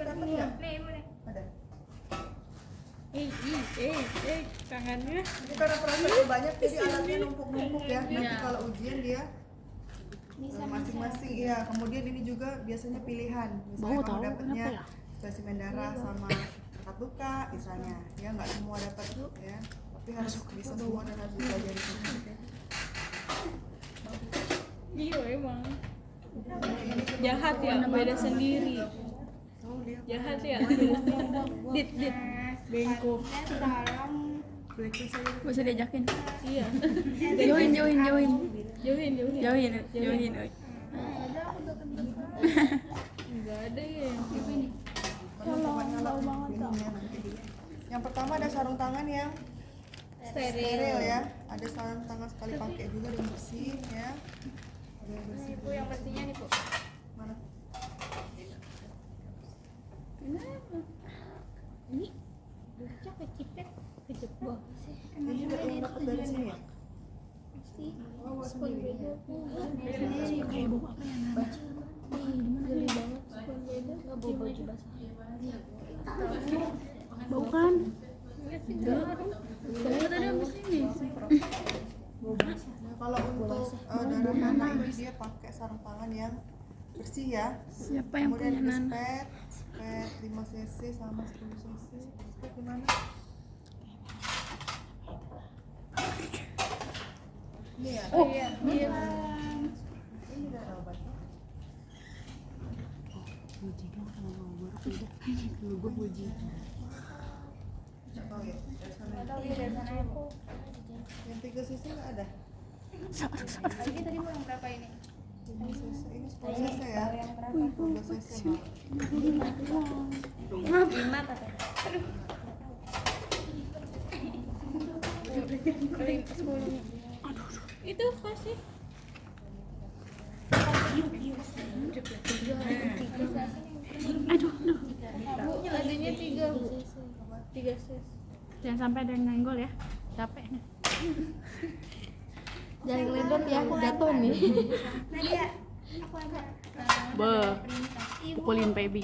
dapat nggak? Nih, ibu nih. Ada. Tangannya. Ini karena perasaan banyak jadi alatnya numpuk-numpuk ya. Nanti kalau ujian dia masing-masing ya. Kemudian ini juga biasanya pilihan. Misalnya kamu dapatnya spesimen darah sama akad luka misalnya. Ya nggak semua dapat ya. Tapi harus bisa semua dan harus dipelajari semua. Iya emang. Jahat ya, beda sendiri. Jahat ya, beda sendiri. Dit, bengkok. Dalam Gak usah diajakin. Iya. Jauhin. Jauhin. Enggak ada ya. Yang pertama ada sarung tangan yang steril ya. Ada sarung tangan sekali pakai juga dan bersih ya. Ada yang bersih. ibu yang bersihnya nih, Bu. Mana? Ini bocah kecipet kejebak sih. Ini juga yang dapat dari sini ya? Sih. Oh, buat sendiri. Kayak bau apa ya Nana? Geli banget. Enggak bawa baju basah. Bau kan? Kamu tadi habis ini. Nah, kalau untuk darah Nana ini dia pakai sarung tangan yang bersih ya. Siapa yang Kemudian punya ada Nana? spet 5 cc sama 10 cc. Spet di mana? Ini ya. Oh iya. Ini juga ada obatnya. Puji dong sama bau baru beda. Kalau gue puji. Nggak tahu ya. Dari sana. Tahu ya dari sana aku. Yang 3 cc nggak ada. Lagi tadi mau yang berapa ini? 5 cc ini 10 cc ya. Yang berapa? 12 cc. Lima katanya. Itu kasih. Aduh. Bu, adanya 3, Bu. 3 ses. Jangan sampai ada yang nyenggol ya. Capek nih. Jangan ngeledot ya, jatuh nih. Nadia, aku ada. Pukulin baby.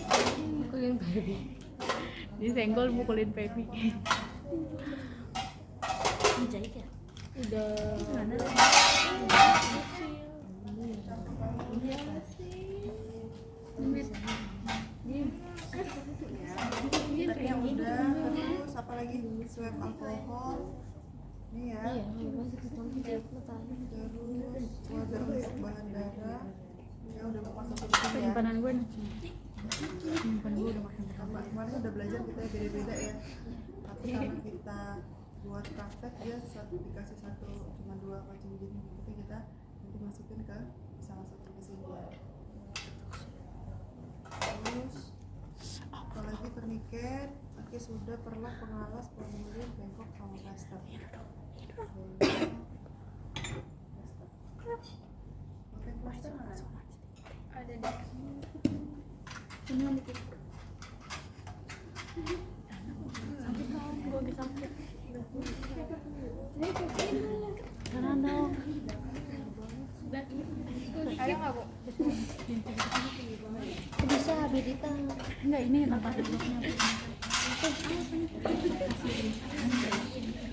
Kuliah baby. Disenggol pukulin baby. Jahit ya? Udah. Mana? Tadi yang udah, terus apa lagi? Swab alkohol. Ini ya. Terus wajar untuk bahan darah. Ya udah mau masuk ke sini ya. Simpanan gue nih. Simpan gue udah makan. Kemarin udah belajar kita beda-beda ya. Tapi kalau kita buat praktek dia dikasih cuma 2 macam gini. Tapi kita nanti masukin ke bisa masukin ke sini ya. Terus apalagi tourniquet, pakai sudah perlah pengalas formulir bengkok sama plaster. Pakai plaster mana? Ada deh. Kanan dong. Ada nggak, Bu? Bisa Habibita. Enggak, ini tempat duduknya.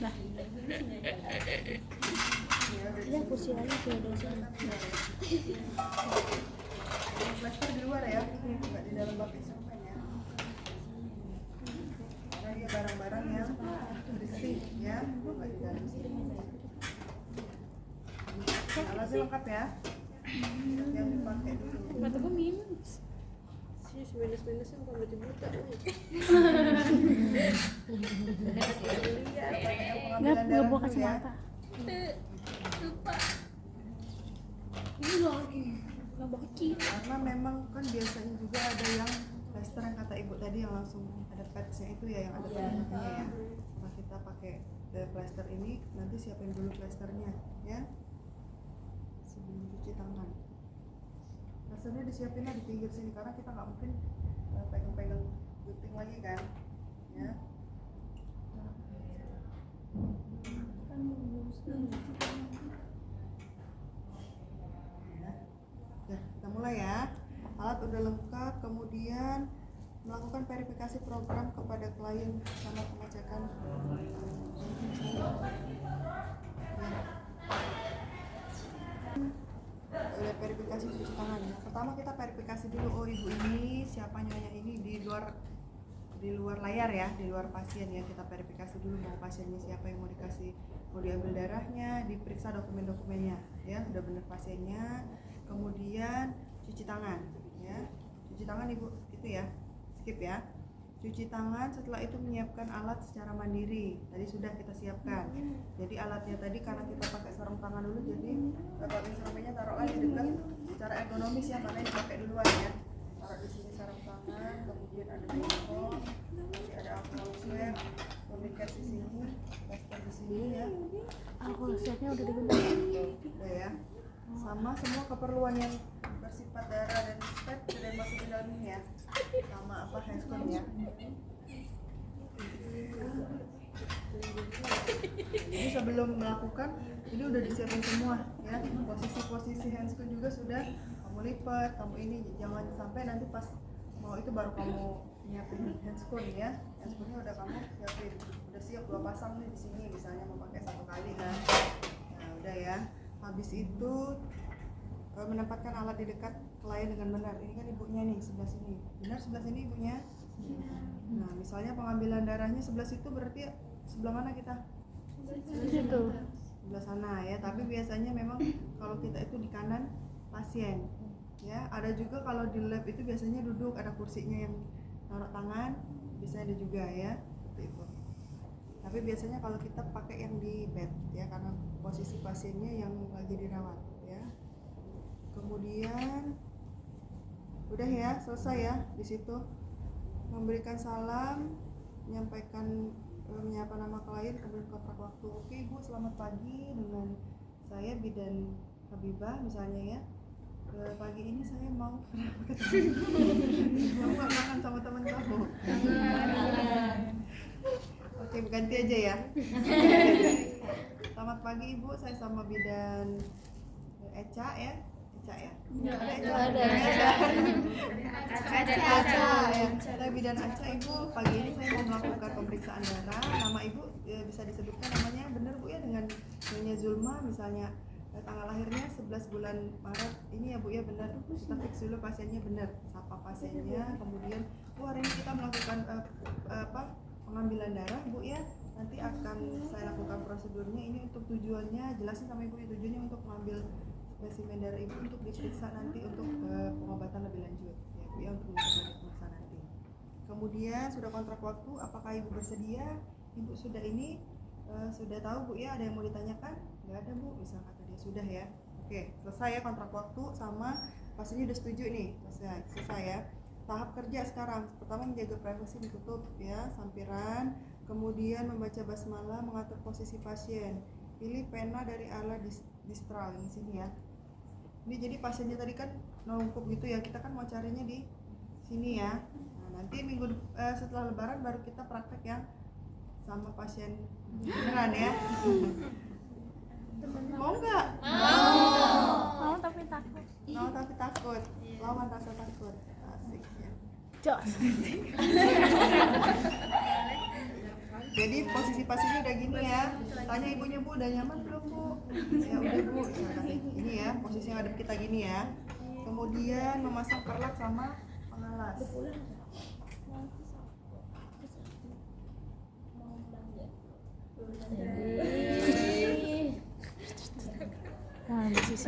Lah. Ya kursi lagi tuh dosa. Plaster di luar ya, nggak di dalam bak instrumen ya. Karena dia barang-barang yang bersih ya, nggak di dalam sini. Alatnya lengkap ya, yang dipakai dulu. Mata gue minus. Minus-minusnya bukan berarti buta. Enggak bawa kacamata. Lupa. Ini lagi. Karena memang kan biasanya juga ada yang plaster yang kata ibu tadi yang langsung ada padsnya itu ya, yang ada penyakitnya ya. Nah kita pakai plaster ini, nanti siapin dulu plasternya ya sebelum cuci tangan. Plasternya disiapinnya di pinggir sini karena kita nggak mungkin pegang-pegang gunting lagi kan ya. Ya, kita mulai ya. Alat udah lengkap, kemudian melakukan verifikasi program kepada klien sama pengecekan udah verifikasi cuci tangan ya. Pertama kita verifikasi dulu, oh ibu ini siapa nyonya ini di luar layar ya, di luar pasien ya. Kita verifikasi dulu mau pasiennya siapa, yang mau dikasih, mau diambil darahnya, diperiksa dokumen-dokumennya ya, sudah benar pasiennya. Kemudian cuci tangan ya, cuci tangan ibu itu ya, skip ya. Cuci tangan, setelah itu menyiapkan alat secara mandiri. Tadi sudah kita siapkan. Jadi alatnya tadi karena kita pakai sarung tangan dulu, jadi kalau instrumennya taruhlah di dekat secara ergonomis ya, mana yang dipakai duluan ya. Taruh di sini sarung tangan, kemudian ada handphone, nanti ada alcohol swab, pemikat di sini, tester di sini ya. Alkohol swabnya udah digunakan. Udah ya. Sama semua keperluan yang bersifat darah dan swab sudah masuk di dalam ini ya. Sama apa handphone ya. Jadi sebelum melakukan ini udah disiapin semua ya. Posisi-posisi handscreen juga sudah kamu lipat, kamu ini jangan sampai nanti pas mau itu baru kamu nyiapin handscreen ya. Handscreennya udah kamu siapin, udah siap 2 pasang nih di sini misalnya mau pakai 1 kali kan. Nah udah ya. Habis itu menempatkan alat di dekat klien dengan benar. Ini kan ibunya nih sebelah sini, benar sebelah sini ibunya. Nah misalnya pengambilan darahnya sebelah situ, berarti sebelah mana kita? Situ. Sebelah sana ya. Tapi biasanya memang kalau kita itu di kanan pasien ya. Ada juga kalau di lab itu biasanya duduk, ada kursinya yang taruh tangan, bisa ada juga ya, seperti itu. Tapi biasanya kalau kita pakai yang di bed ya, karena posisi pasiennya yang lagi dirawat ya. Kemudian udah ya, selesai ya di situ. Memberikan salam, menyampaikan menyapa nama klien, kemudian kontrak waktu. Oke ibu, selamat pagi, dengan saya Bidan Habibah misalnya ya. Pagi ini saya mau mau makan sama teman kamu. Oke, ganti aja ya. Selamat pagi ibu, saya sama Bidan Eca ya. Eca ya? Ada Eca ya. Saya Bidan Eca ibu, pagi ini saya mau melakukan pemeriksaan darah. Nama ibu bisa disebutkan namanya benar bu ya, dengan Nyonya Zulma misalnya. Tanggal lahirnya 11 bulan Maret ini ya bu ya, benar. Kita fix dulu pasiennya benar, sapa pasiennya. Kemudian hari ini kita melakukan pengambilan darah bu ya. Nanti akan saya lakukan prosedurnya. Ini untuk tujuannya, jelasin sama ibu, tujuannya untuk mengambil spesimen darah ibu untuk diperiksa nanti untuk pengobatan lebih lanjut ya bu ya, untuk melakukan pemeriksaan nanti. Kemudian sudah kontrak waktu, apakah ibu bersedia? Ibu sudah ini sudah tahu bu ya, ada yang mau ditanyakan? Nggak ada bu, bisa kata dia sudah ya. Oke, selesai ya kontrak waktu, sama pasiennya udah setuju nih, selesai ya. Tahap kerja sekarang, pertama menjaga privasi ditutup ya, sampiran, kemudian membaca basmalah, mengatur posisi pasien, pilih pena dari ala distral di sini ya. Ini jadi pasiennya tadi kan nongkup gitu ya, kita kan mau carinya di sini ya. Nah, nanti minggu setelah lebaran baru kita praktek yang sama pasien beneran ya. Mau nggak? Mau tapi takut. Mau tapi takut. Lawan rasa takut. Asik ya. Jos. Jadi posisi pasiennya udah gini ya. Tanya ibunya bu, udah nyaman belum bu? Ya udah bu. Ini ya, posisi yang ada kita gini ya. Kemudian memasang perlak sama pengalas. Nah, di sisi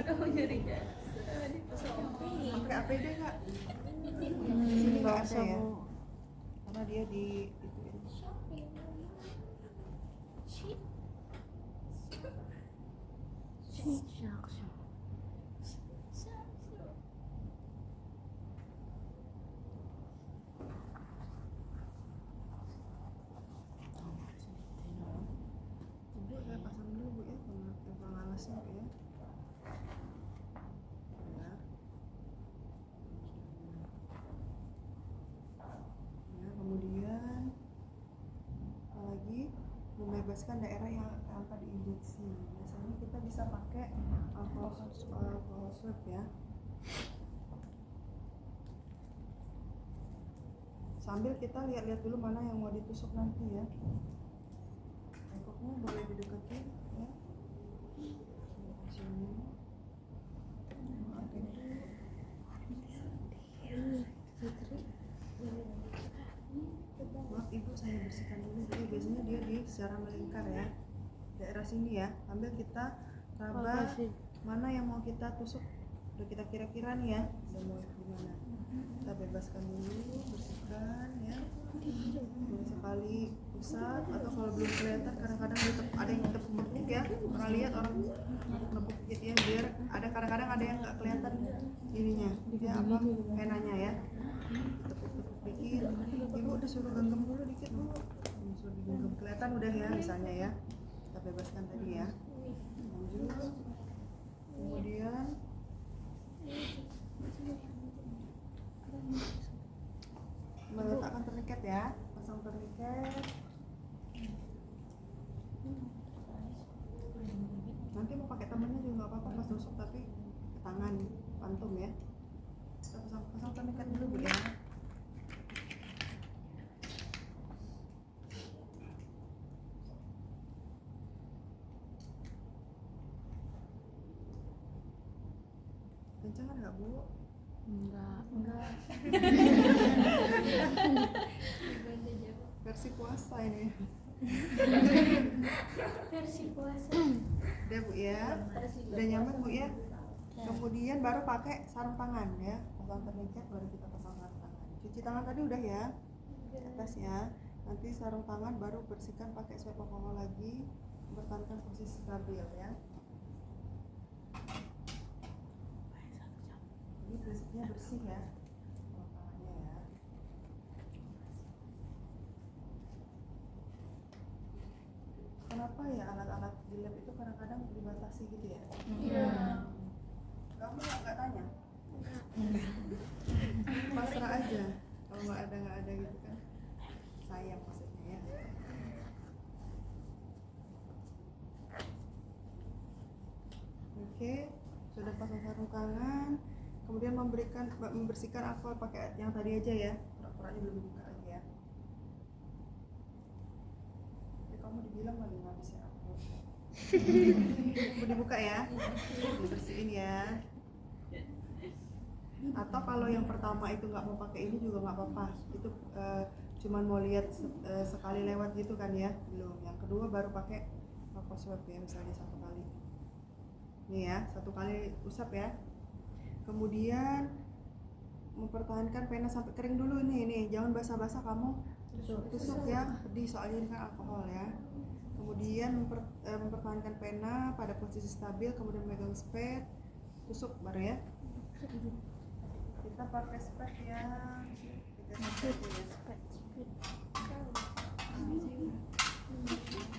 Pakai APD nggak? Di sini nggak ada ya. Karena dia di itu ya. Ibu saya pasang dulu bu ya, pengalasnya bu ya. Ya, kemudian apalagi membebaskan daerah yang akan diinjeksi. Biasanya kita bisa pakai alcohol swab ya. sambil kita lihat-lihat dulu mana yang mau ditusuk nanti ya. Bengkoknya boleh dideketin ya. Sini. Maaf ibu, saya bersihkan dulu. Jadi biasanya dia di secara melingkar ya, daerah sini ya. Ambil kita raba mana yang mau kita tusuk. Udah kita kira-kira nih ya, udah mau gimana. Kita bebaskan dulu, bersihkan ya. Boleh sekali pusat atau kalau belum kelihatan kadang-kadang ada yang tetap menepuk ya. Pernah lihat orang menepuk gitu ya, biar ada kadang-kadang ada yang nggak kelihatan ininya ya, apa penanya ya. Tepuk-tepuk dikit. Ibu udah suruh genggam dulu dikit bu. Suruh digenggam kelihatan udah ya misalnya ya. Kita bebaskan tadi ya. Lanjut. Kemudian meletakkan tourniquet ya, pasang tourniquet. Nanti mau pakai temennya juga nggak apa-apa pas tusuk, tapi tangan pantum ya. Kita pasang tourniquet dulu bu ya. Kencang kan nggak bu? Enggak. Versi puasa ini. Versi puasa. Udah bu ya, udah nyaman bu ya. Kemudian baru pakai sarung tangan ya, pasang tourniquet baru kita pasang sarung tangan. Cuci tangan tadi udah ya, di atas ya. Nanti sarung tangan baru bersihkan pakai swab alkohol lagi, pertahankan posisi stabil ya. Ini prinsipnya bersih ya, sarung tangannya ya. Kenapa ya alat-alat di lab itu kadang-kadang dibatasi gitu ya? Iya. Kamu nggak tanya? Pasrah aja. Kalau nggak ada gitu kan. Sayang maksudnya ya. Oke, sudah pasang sarung tangan. Kemudian membersihkan alkohol pakai yang tadi aja ya. Pura-puranya belum dibuka lagi ya. Tapi kamu dibilang lagi ngabisin alkohol. Dibuka ya, dibersihin ya. Atau kalau yang pertama itu nggak mau pakai ini juga nggak apa-apa, itu cuman mau lihat sekali lewat gitu kan ya, belum. Yang kedua baru pakai alkohol swab ya, misalnya 1 kali nih ya, 1 kali usap ya. Kemudian mempertahankan pena sampai kering dulu nih, jangan basah-basah kamu tusuk ya, pedih soalnya ini kan alkohol ya. Kemudian mempertahankan pena pada posisi stabil, kemudian megang spade, tusuk baru ya. Kita pakai spade yang 3 cm ya.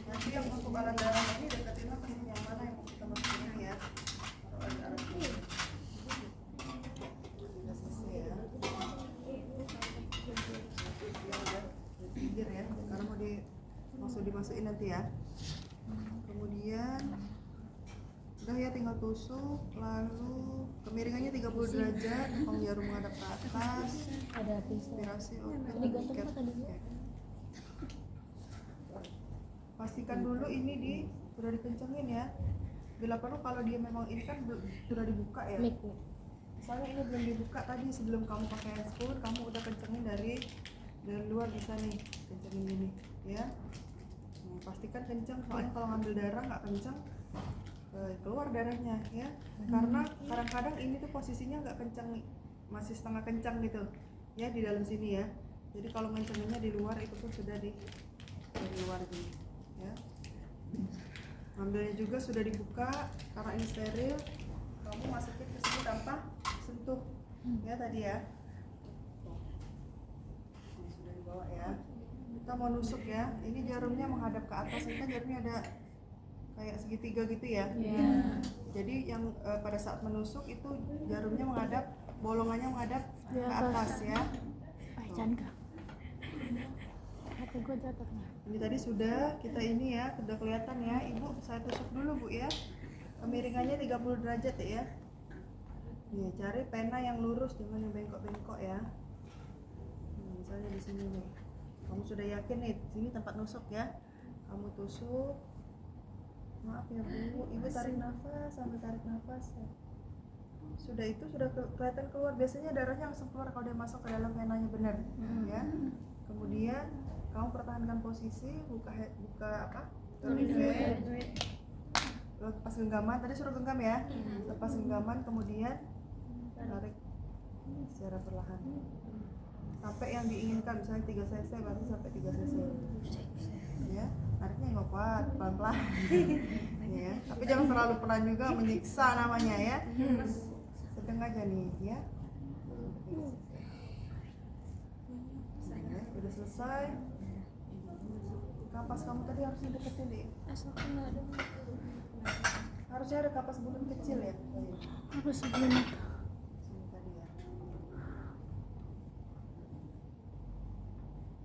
Nanti yang untuk alat darah ini deketin apa sih, yang mana yang kita masukin ini ya. Taruh alat ini. Udah selesai ya. Ya udah pinggir ya, karena mau dimasukin nanti ya. Kemudian udah ya, tinggal tusuk, lalu kemiringannya 30 derajat, tepung jarum menghadap ke atas, Ada pisau. aspirasi Ini ganteng apa tadi? pastikan dulu ini sudah dikencengin ya. Bila perlu kalau dia memang ini kan sudah dibuka ya, Mic. misalnya ini belum dibuka tadi, sebelum kamu pakai handscoon kamu udah kencengin dari luar, bisa nih kencengin ini ya. Pastikan kenceng, soalnya kalau ngambil darah nggak kenceng keluar darahnya ya. Karena kadang-kadang ini tuh posisinya nggak kenceng, masih setengah kencang gitu ya di dalam sini ya. Jadi kalau ngencenginnya di luar itu tuh sudah di luar gini ya. Ngambilnya juga sudah dibuka karena ini steril, kamu masukin ke sini tanpa sentuh ya tadi ya. Ini sudah dibawa ya. Kita mau nusuk ya, ini jarumnya menghadap ke atas, ini kan jarumnya ada kayak segitiga gitu ya. Jadi yang pada saat menusuk itu jarumnya menghadap, bolongannya menghadap ke atas ya. Jangan. Hati gue jatuh. Ini tadi sudah kita ini ya, sudah kelihatan ya. Ibu saya tusuk dulu bu ya, kemiringannya 30 derajat ya. Nih, cari pena yang lurus, jangan yang bengkok-bengkok ya. misalnya di sini nih, kamu sudah yakin nih sini tempat nusuk ya, kamu tusuk. Maaf ya Bu, Ibu tarik nafas sambil tarik nafas ya. Sudah itu sudah kelihatan keluar, biasanya darahnya langsung keluar kalau dia masuk ke dalam venanya benar ya. Kemudian kamu pertahankan posisi, buka apa? Lepas genggaman, tadi suruh genggam ya. Lepas genggaman kemudian tarik secara perlahan. Sampai yang diinginkan, misalnya 3 cc, berarti sampai 3 cc. Ya, tariknya nggak kuat, pelan-pelan. Ya, tapi jangan terlalu pelan juga menyiksa namanya ya. Sedang aja nih ya. Udah selesai. Kapas kamu tadi harusnya deketin deh. Harusnya ada kapas bulan kecil ya. Apa sebelumnya? Sini tadi ya.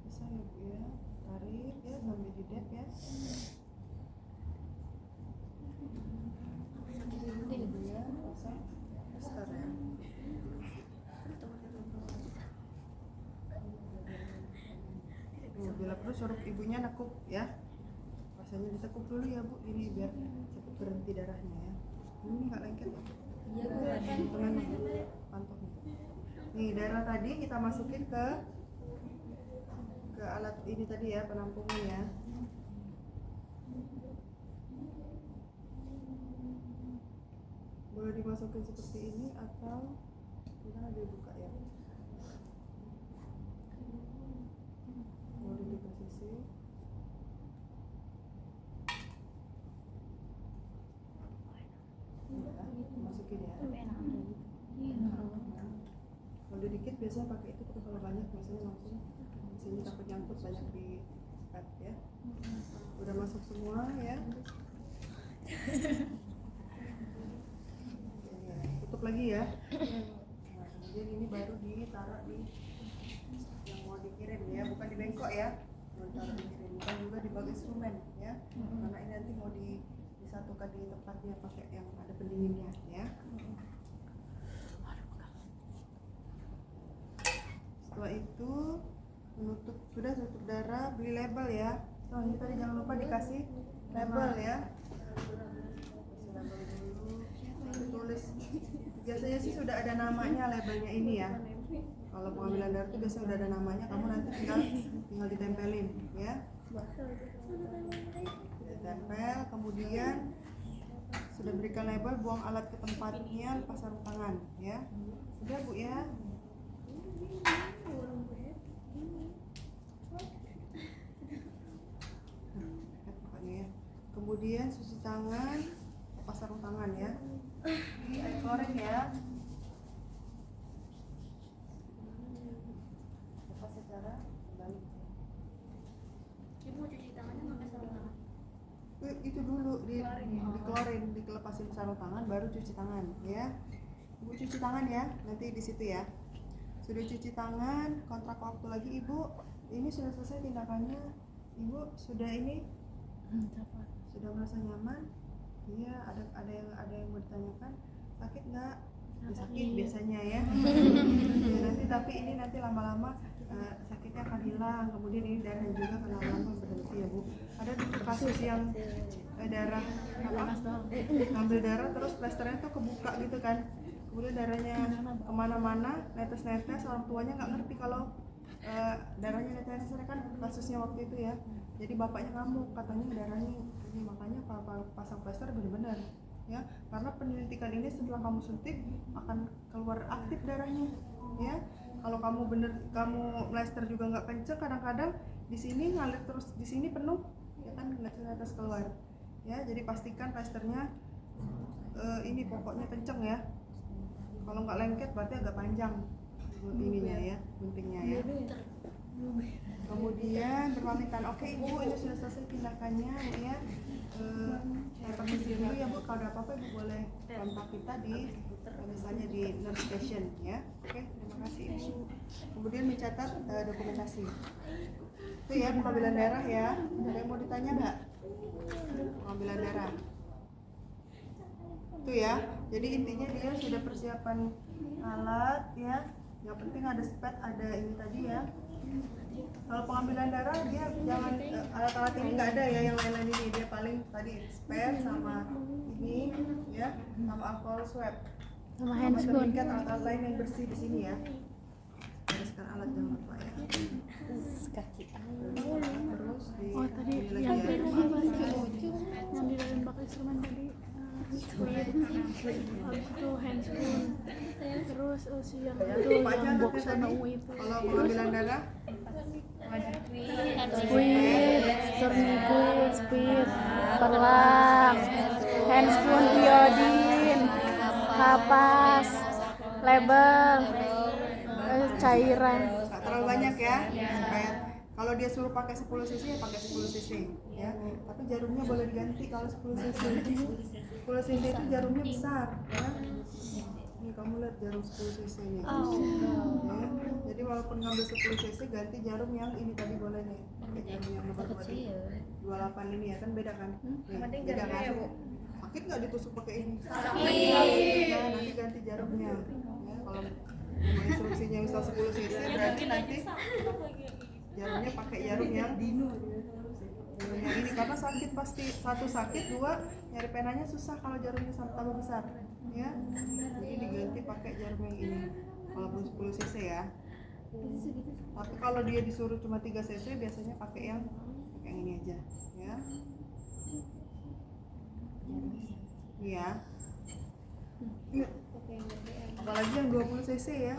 Bisa ya Bu ya. Tarik ya sambil jidat ya. Bu ya, pasang plaster ya. Bila perlu suruh ibunya nekuk ya. Rasanya ditekuk dulu ya Bu, ini biar cepat berhenti darahnya ya. Ini nggak lengket ya? Iya Bu. Teman pantau. Nih darah tadi kita masukin ke alat ini tadi ya, penampungnya ya. Boleh dimasukin seperti ini atau kita dibuka ya. Boleh di posisi. Masukin ya. Kalau dikit biasanya pakai itu, tapi kalau banyak biasanya langsung sini takut nyangkut banyak di pet ya. Udah masuk semua ya. Tutup lagi ya. Nah, kemudian ini baru ditaruh di yang mau dikirim ya, bukan di bengkok ya. Mau ditaruh dikirim, bukan juga di bag instrumen ya. Karena ini nanti mau disatukan di tempatnya pakai yang ada pendinginnya ya. Setelah itu menutup, sudah tutup darah, beli label ya. Oh, ini tadi jangan lupa dikasih label ya. Kasih label dulu, tulis. Biasanya sih sudah ada namanya labelnya ini ya. Kalau pengambilan darah itu biasanya sudah ada namanya, kamu nanti tinggal ditempelin ya. Ditempel, kemudian sudah berikan label, buang alat ke tempatnya, lepas sarung tangan ya. Sudah Bu ya. Kemudian cuci tangan, lepas sarung tangan ya. Air kloreng ya. Lepas secara balik. Ibu cuci tangannya pakai sarung tangan. Itu dulu dikeluarin, dikelepasin sarung tangan, baru cuci tangan ya. Ibu cuci tangan ya, nanti di situ ya. Sudah cuci tangan, kontrak waktu lagi Ibu. Ini sudah selesai tindakannya. Ibu sudah ini sudah merasa nyaman? Iya, ada yang mau ditanyakan? Sakit nggak? Ya, sakit biasanya ya. Ya nanti, tapi ini nanti lama-lama sakitnya akan hilang. Kemudian ini darah juga akan lama-lama berhenti ya Bu. Ada kasus yang darah ngambil darah terus plasternya tuh kebuka gitu kan. Kemudian darahnya kemana-mana, netes-netes, orang tuanya nggak ngerti kalau darahnya netes-netes kan kasusnya waktu itu ya. Jadi bapaknya ngamuk, katanya darahnya ini, makanya pasang plaster benar-benar ya, karena penyuntikan ini setelah kamu suntik akan keluar aktif darahnya ya. Kalau kamu plaster juga nggak kenceng, kadang-kadang di sini ngalir terus, di sini penuh ya kan, netes keluar ya. Jadi pastikan plasternya ini pokoknya kenceng ya. Kalau nggak lengket berarti agak panjang ininya ya, guntingnya ya. Kemudian berpamitan, oke Ibu, ini sudah selesai tindakannya ya. Saya permisi dulu ya Bu, kalau ada apa-apa Ibu boleh kontak kita di misalnya di nurse station ya. Oke, terima kasih Ibu. Kemudian mencatat dokumentasi. Itu ya pengambilan darah ya. Ada yang mau ditanya nggak? Pengambilan darah. Itu ya. Jadi intinya dia sudah persiapan alat ya. Yang penting ada spet, ada ini tadi ya. Kalau pengambilan darah dia jangan alat-alat ini nggak ada ya, yang lain-lain ini dia paling tadi spare sama ini ya, sama alcohol swab, Sama handscoon. sertifikat alat-alat lain yang bersih di sini ya. Bereskan alat jangan lupa ya. Terus di Oh tadi ini yang lagi ya. yang di dalam bak instrumen tadi speed, habis itu handscoon, terus si yang itu Lupa aja yang box nanti warna tadi. ungu itu. Kalau pengambilan darah Speed, tourniquet, speed, perlang, handscoon, iodin, kapas, label, cairan. nggak terlalu banyak ya, supaya kalau dia suruh pakai 10 cc ya pakai 10 cc ya, tapi jarumnya boleh diganti kalau 10 cc. 10 cc itu jarumnya besar ya. Nih kamu lihat jarum 10 cc nih ya. Jadi walaupun ngambil 10 cc ganti jarum yang ini tadi boleh nih, pakai jarum yang nomor 28 ini ya, kan beda kan? Nih, beda kan? Sakit nggak ditusuk pakai ini? Nah, nanti ganti jarumnya ya. Kalau instruksinya misal 10 cc berarti nanti jarumnya pakai jarum yang ini, karena sakit pasti, satu sakit, dua nyari penanya susah kalau jarumnya tambah besar ya. Jadi diganti pakai jarum yang ini walaupun 10 cc ya. Tapi kalau dia disuruh cuma 3 cc biasanya pakai yang ini aja ya. Iya. Apalagi yang 20 cc ya.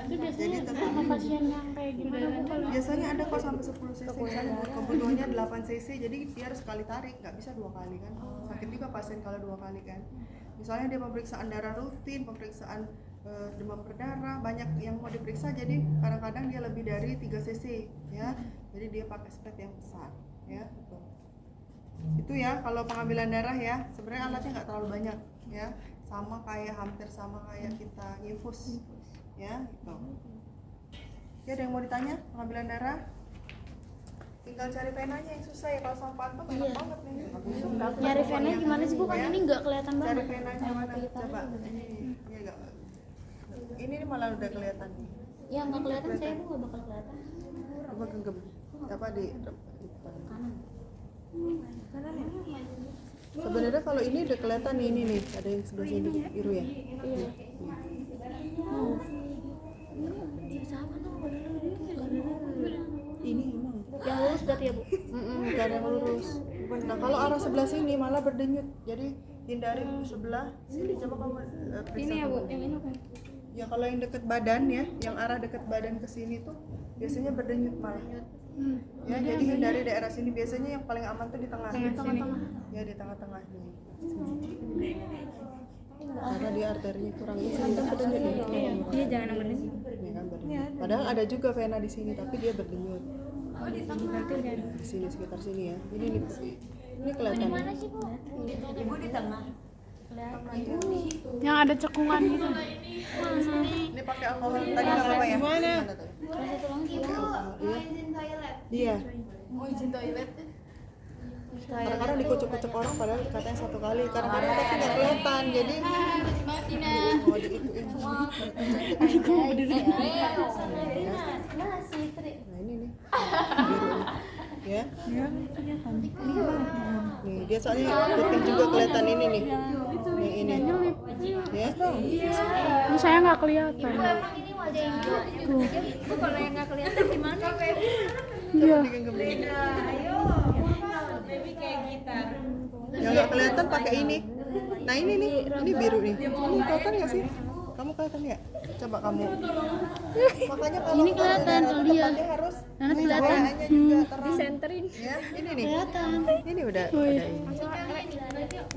Itu biasanya Jadi sama pasien yang kayak gimana Bu? Kalau Biasanya ada kok sampai 10 cc, misalnya kebutuhannya 8 cc, jadi dia harus sekali tarik, nggak bisa 2 kali kan. Sakit juga pasien kalau 2 kali kan. Misalnya dia pemeriksaan darah rutin, pemeriksaan demam berdarah, banyak yang mau diperiksa, jadi kadang-kadang dia lebih dari 3 cc ya. Jadi dia pakai spet yang besar ya. Itu ya kalau pengambilan darah ya. Sebenarnya alatnya nggak terlalu banyak ya. Sama kayak, hampir sama kayak kita infus ya gitu. Ya, ada yang mau ditanya pengambilan darah? Tinggal cari penanya yang susah ya, kalau sama pantun enak banget nih. Nyari vena gimana sih Bu? Kan ini nggak kelihatan Cari banget. penanya mana? Coba. Ini enggak. Ini malah udah kelihatan nih. Ya nggak kelihatan, saya Bu nggak bakal kelihatan. Coba genggam. Apa di Sebenarnya kalau ini udah kelihatan nih, ini nih, ada yang sebelah sini biru ya. Iya. Ini emang. Yang lurus berarti ya Bu? Gak ada yang lurus. Nah kalau arah sebelah sini malah berdenyut, jadi hindari sebelah sini. Coba kamu periksa. Ini ya Bu, dulu. yang ini kan? Ya kalau yang deket badan ya, yang arah deket badan ke sini tuh biasanya berdenyut malah. Ya jadi hindari daerah sini. Biasanya yang paling aman tuh di tengah. Ya di tengah-tengah nih. Karena dia arterinya kurang isi, kan berdenyut nih. Iya jangan yang bener. Nih kan berdenyut. Padahal ada juga vena di sini, tapi dia berdenyut. Di sini sekitar sini ya. Ini kelihatan. Mana sih Bu? Ibu di tengah. yang ada cekungan gitu. Ini pakai alkohol tadi nggak apa-apa ya? Mana tuh? Terus satu lagi Bu. Dia. Kadang-kadang dikucuk-kucuk orang padahal katanya 1 kali. Kadang-kadang tapi nggak kelihatan. Jadi mau diikutin. Nah ini nih. Biru nih. Ya. Nih dia soalnya putih juga kelihatan ini nih. Nih ini. Ya. Ini saya nggak kelihatan. Ini wajah Ibu. Bu kalau yang nggak kelihatan gimana? Iya. Digenggam dulu. Yang nggak kelihatan pakai ini. Nah ini nih, ini biru nih. Ini kelihatan nggak sih? Kamu kelihatan nggak? Coba kamu. Makanya kalau Ini kelihatan kalau dia. tempatnya harus Kelihatan. cahayanya juga terang. Disenterin. Ya, ini nih. Kelihatan. Ini udah ini.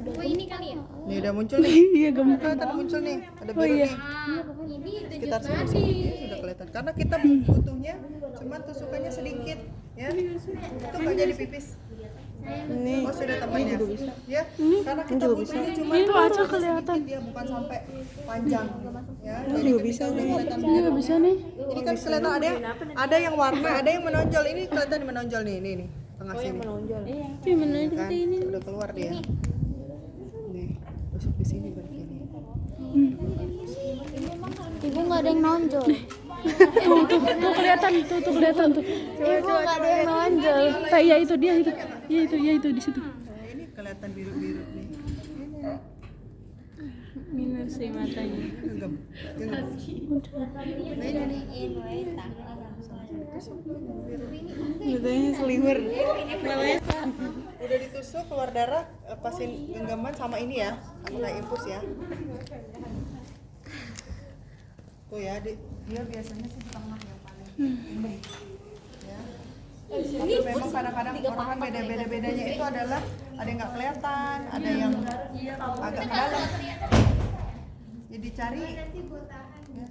Oh ini kali ya? Nih udah muncul nih. Iya gemuk. Kelihatan muncul nih. Ada biru nih. Ini Sekitar sini ini sudah kelihatan. Karena kita butuhnya cuma tusukannya sedikit, ya. Itu nggak jadi pipis. Oh sudah temannya. Ya, karena kita butuhnya cuma Itu aja tusukannya kelihatan. sedikit, dia bukan sampai panjang. Ya, jadi juga bisa udah kelihatan. Ini nggak bisa nih. Ini kan kelihatan ada yang warna, ada yang menonjol. Ini kelihatan menonjol nih, ini tengah sini. Iya bener Kan, udah keluar dia. Nih, tusuk di sini berarti ini. Ibu nggak ada yang nonjol. Tuh kelihatan tuh kelihatan tuh. Ibu nggak ada yang nonjol. Ya itu dia itu. Ya itu di situ. Nah, ini kelihatan biru-biru nih. Minus sih matanya. Enggak. Katanya seliwer. Udah ditusuk keluar darah, lepasin genggaman sama ini ya, sama kayak infus ya. Tuh ya, dia biasanya sih di tengah yang paling ini. Ya. Tapi memang kadang-kadang orang kan beda-bedanya itu adalah ada yang nggak kelihatan, ada yang agak ke dalam. Jadi cari. Ya.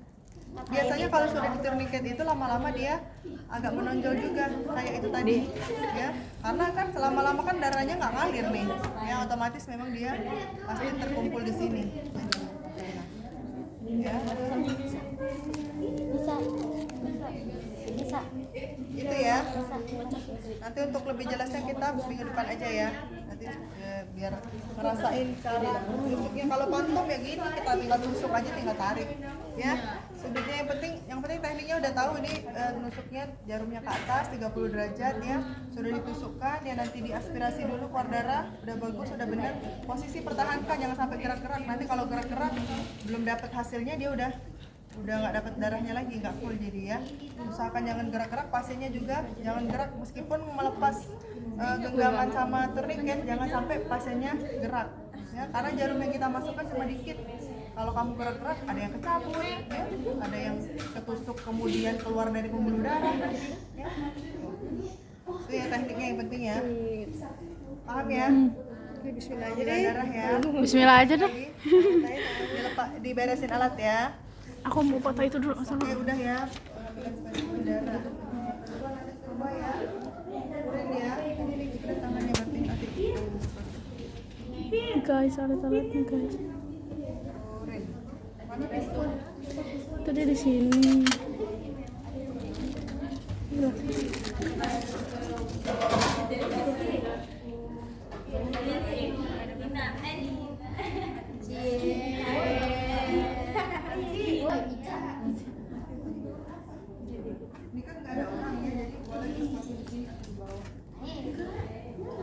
Biasanya kalau sudah di tourniquet itu lama-lama dia agak menonjol juga kayak itu tadi ya, karena kan selama-lama kan darahnya nggak ngalir nih ya, otomatis memang dia pasti terkumpul di sini ya. Bisa. Itu ya, nanti untuk lebih jelasnya kita minggu depan aja ya, nanti biar ngerasain cara tusuknya. Kalau kontom ya gini, kita tinggal tusuk aja, tinggal tarik ya. Sudutnya yang penting tekniknya udah tahu ini, nusuknya jarumnya ke atas 30 derajat ya, sudah ditusukkan ya, nanti diaspirasi dulu keluar darah, udah bagus, udah bener, posisi pertahankan, jangan sampai gerak-gerak. Nanti kalau gerak-gerak belum dapat hasilnya, dia udah nggak dapat darahnya lagi, nggak full. Jadi ya usahakan jangan gerak-gerak, pasiennya juga jangan gerak meskipun melepas genggaman sama tourniquet, jangan sampai pasiennya gerak ya, karena jarum yang kita masukkan cuma dikit. Kalau kamu gerak-gerak ada yang kecabut ya, ada yang ketusuk kemudian keluar dari pembuluh darah nanti ya. Itu ya tekniknya yang penting ya, paham ya? Bismillah aja deh, darah ya. Bismillah aja deh. Diberesin alat ya. Aku mau foto itu dulu sama. Oke, udah ya. Pengambilan darah. Coba ya. Urin ya. Ini kita tangannya berarti adik. Guys, alat-alatnya guys. Urin. Mana pistol? Tadi di sini. Udah.